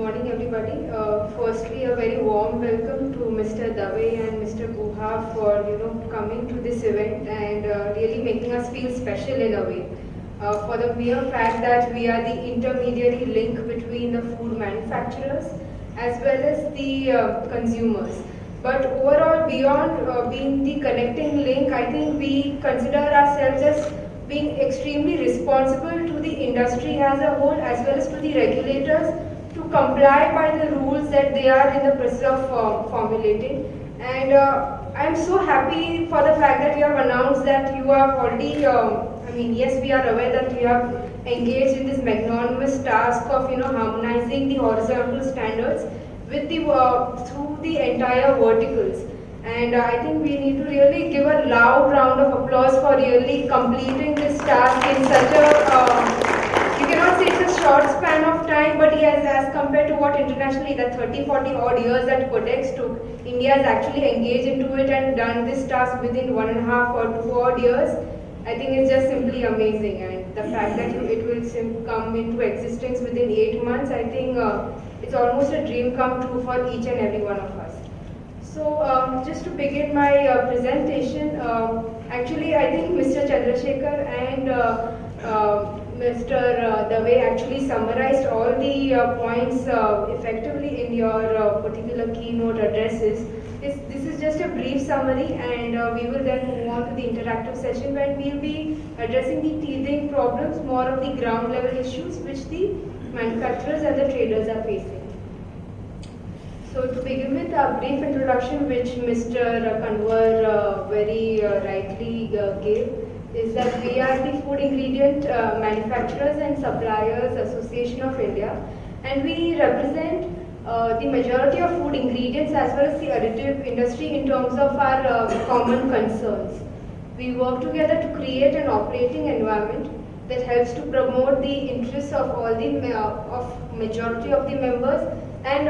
morning, everybody. Firstly, a very warm welcome to Mr. Dave and Mr. Guha for coming to this event and really making us feel special in a way. For the mere fact that we are the intermediary link between the food manufacturers as well as the consumers. But overall, beyond being the connecting link, I think we consider ourselves as being extremely responsible to the industry as a whole as well as to the regulators to comply by the rules that they are in the process of formulating. And I'm so happy for the fact that you have announced that you have already, yes, we are aware that you have engaged in this magnanimous task of harmonizing the horizontal standards with the through the entire verticals. And I think we need to really give a loud round of applause for really completing this task in such a, you cannot say it's a short span of time, but yes, as compared to what internationally, that 30-40 odd years that Codex took, India has actually engaged into it and done this task within 1.5 or 2 odd years. I think it's just simply amazing. And the fact that it will come into existence within 8 months, I think it's almost a dream come true for each and every one of us. So just to begin my presentation, actually I think Mr. Chandrasekhar and Mr. Dave actually summarized all the points effectively in your particular keynote addresses. This is just a brief summary, and we will then move on to the interactive session when we will be addressing the teething problems, more of the ground level issues which the manufacturers and the traders are facing. So to begin with, a brief introduction which Mr. Kanwar very rightly gave is that we are the Food Ingredient Manufacturers and Suppliers Association of India, and we represent the majority of food ingredients as well as the additive industry in terms of our common concerns. We work together to create an operating environment that helps to promote the interests of all the majority of the members, and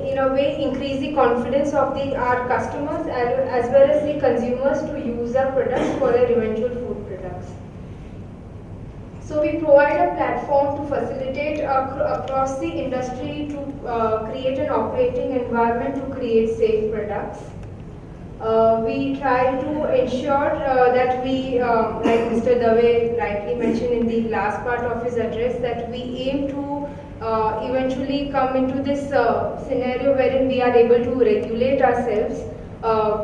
in a way increase the confidence of our customers as well as the consumers to use our products for their eventual food products. So we provide a platform to facilitate across the industry to create an operating environment to create safe products. We try to ensure that we, like Mr. Dave rightly mentioned in the last part of his address, that we aim to eventually come into this scenario wherein we are able to regulate ourselves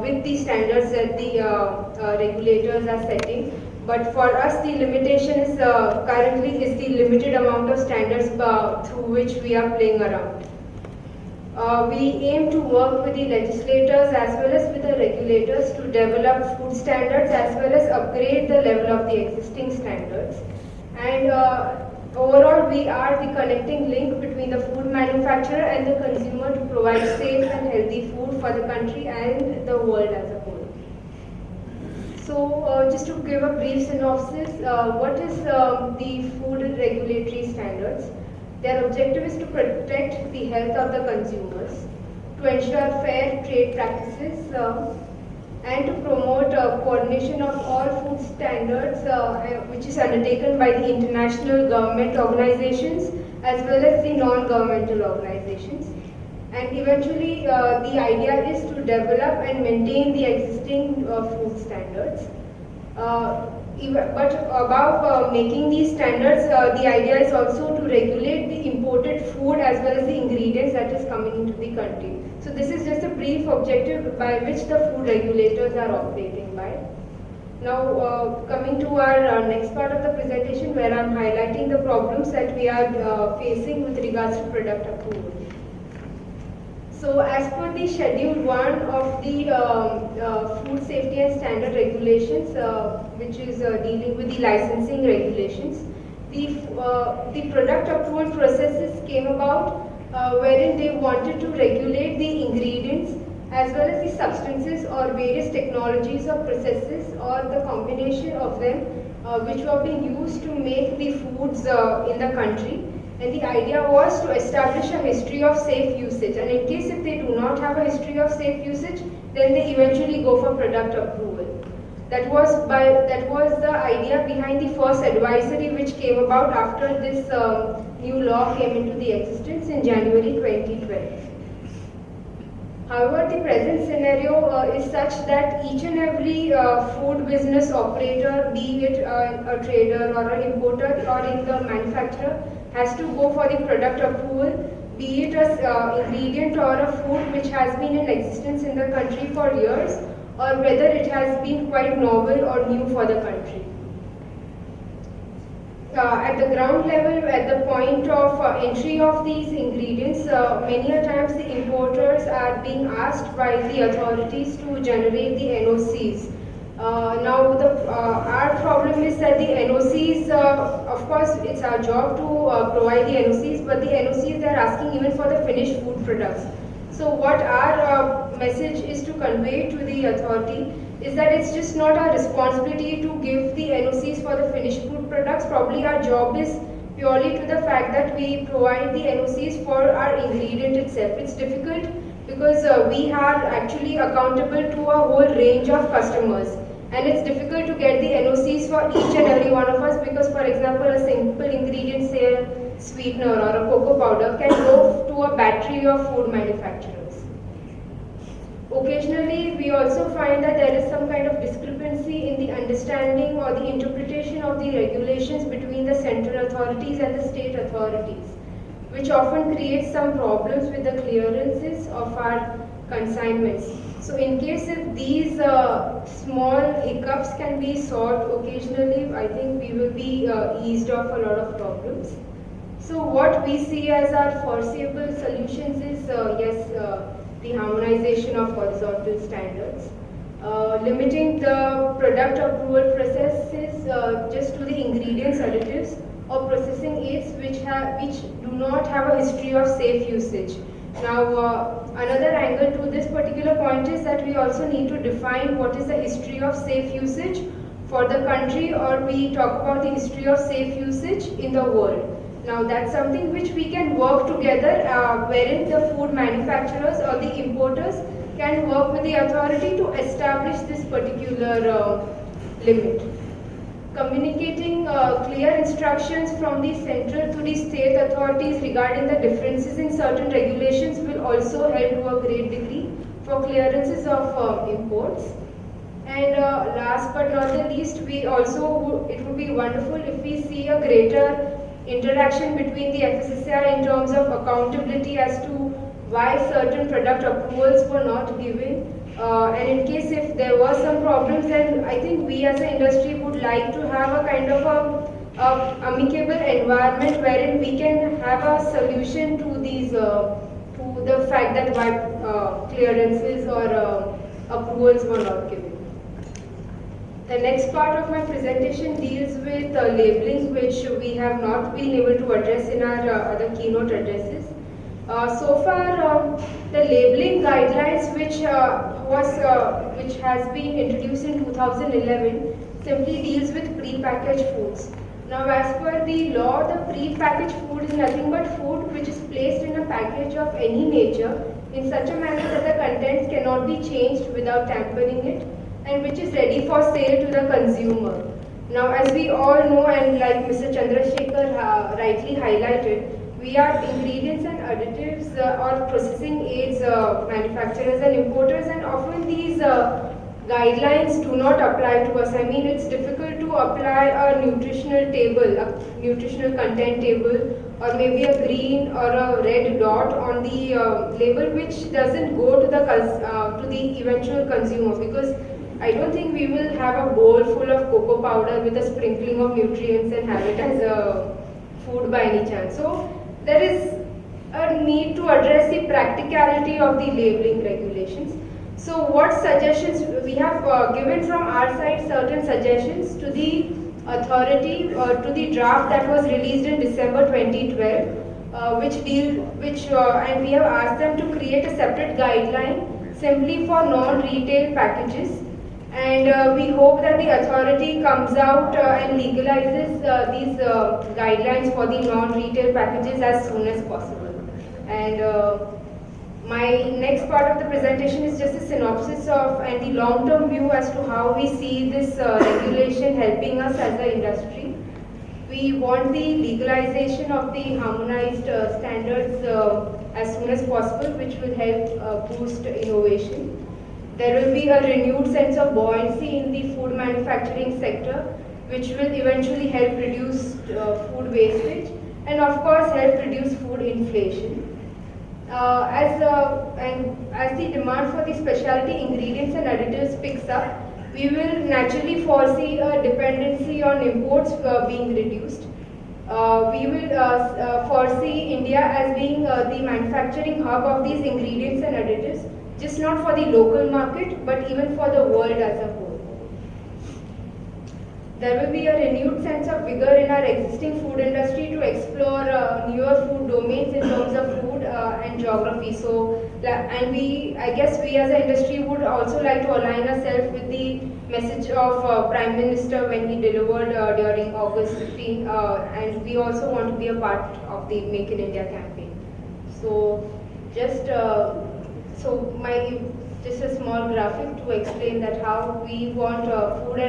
with the standards that the regulators are setting. But for us, the limitation is currently is the limited amount of standards through which we are playing around. We aim to work with the legislators as well as with the regulators to develop food standards as well as upgrade the level of the existing standards. And overall, we are the connecting link between the food manufacturer and the consumer to provide safe and healthy food for the country and the world as a whole. So just to give a brief synopsis, what is the food regulatory standards? Their objective is to protect the health of the consumers, to ensure fair trade practices, and to promote coordination of all food standards which is undertaken by the international government organizations as well as the non-governmental organizations. And eventually the idea is to develop and maintain the existing food standards. But above making these standards, the idea is also to regulate the imported food as well as the ingredients that is coming into the country. So this is just a brief objective by which the food regulators are operating by. Now coming to our next part of the presentation, where I am highlighting the problems that we are facing with regards to product approval. So as per the Schedule 1 of the Food Safety and Standard Regulations, which is dealing with the licensing regulations, the product approval processes came about wherein they wanted to regulate the ingredients as well as the substances or various technologies or processes or the combination of them which were being used to make the foods in the country. And the idea was to establish a history of safe usage, and in case if they do not have a history of safe usage, then they eventually go for product approval. That was the idea behind the first advisory which came about after this new law came into the existence in January 2012. However, the present scenario is such that each and every food business operator, be it a trader or an importer or in the manufacturer, has to go for the product approval, be it an ingredient or a food which has been in existence in the country for years, or whether it has been quite novel or new for the country. At the ground level, at the point of entry of these ingredients, many a times the importers are being asked by the authorities to generate the NOCs. Now, our problem is that the NOCs, of course, it's our job to provide the NOCs, but the NOCs they are asking even for the finished food products. So what our message is to convey to the authority is that it's just not our responsibility to give the NOCs for the finished food products. Probably our job is purely to the fact that we provide the NOCs for our ingredient itself. It's difficult because we are actually accountable to a whole range of customers, and it's difficult to get the NOCs for each and every one of us because, for example, a simple ingredient, say a sweetener or a cocoa powder, can go to a battery of food manufacturers. Occasionally, we also find that there is some kind of discrepancy in the understanding or the interpretation of the regulations between the central authorities and the state authorities, which often creates some problems with the clearances of our consignments. So in case if these small hiccups can be solved occasionally, I think we will be eased off a lot of problems. So what we see as our foreseeable solutions is, the harmonization of horizontal standards, limiting the product approval processes just to the ingredients, additives, or processing aids which do not have a history of safe usage. Now, another angle to this particular point is that we also need to define what is the history of safe usage for the country, or we talk about the history of safe usage in the world. Now, that's something which we can work together, wherein the food manufacturers or the importers can work with the authority to establish this particular limit. Communicating clear instructions from the central to the state authorities regarding the differences in certain regulations will also help to a great degree for clearances of imports. And last but not the least, it would be wonderful if we see a greater interaction between the FSSAI in terms of accountability as to why certain product approvals were not given. And in case if there were some problems, then I think we as an industry would like to have a kind of a amicable environment wherein we can have a solution to these, to the fact that why clearances or approvals were not given. The next part of my presentation deals with labeling, which we have not been able to address in our other keynote addresses. So far, the labeling guidelines, which has been introduced in 2011, simply deals with pre-packaged foods. Now, as per the law, the pre-packaged food is nothing but food which is placed in a package of any nature in such a manner that the contents cannot be changed without tampering it, and which is ready for sale to the consumer. Now, as we all know, and like Mr. Chandrasekhar rightly highlighted, we are ingredients and additives or processing aids manufacturers and importers, and often these guidelines do not apply to us. I mean, it's difficult to apply a nutritional table, a nutritional content table, or maybe a green or a red dot on the label, which doesn't go to the eventual consumer, because I don't think we will have a bowl full of cocoa powder with a sprinkling of nutrients and have it as a food by any chance. So there is a need to address the practicality of the labeling regulations. So what suggestions we have given from our side, certain suggestions to the authority to the draft that was released in December 2012, and we have asked them to create a separate guideline simply for non-retail packages. And we hope that the authority comes out and legalizes these guidelines for the non-retail packages as soon as possible. And My next part of the presentation is just a synopsis of and the long-term view as to how we see this regulation helping us as an industry. We want the legalization of the harmonized standards as soon as possible, which will help boost innovation. There will be a renewed sense of buoyancy in the food manufacturing sector, which will eventually help reduce food wastage and of course help reduce food inflation. As the demand for the specialty ingredients and additives picks up, we will naturally foresee a dependency on imports being reduced. We will foresee India as being the manufacturing hub of these ingredients and additives, just not for the local market, but even for the world as a whole. There will be a renewed sense of vigor in our existing food industry to explore newer food domains in terms of food and geography. So, I guess we as an industry would also like to align ourselves with the message of Prime Minister when he delivered during August 15, and we also want to be a part of the Make in India campaign. So, just just a small graphic to explain that how we want food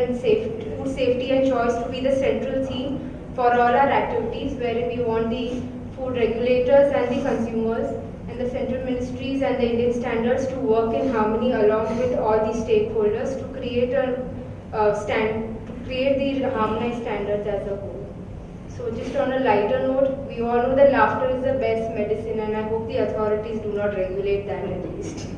safety and choice to be the central theme for all our activities, wherein we want the food regulators and the consumers and the central ministries and the Indian standards to work in harmony along with all the stakeholders to create the harmonized standards as a whole. So just on a lighter note, we all know that laughter is the best medicine, and I hope the authorities do not regulate that at least.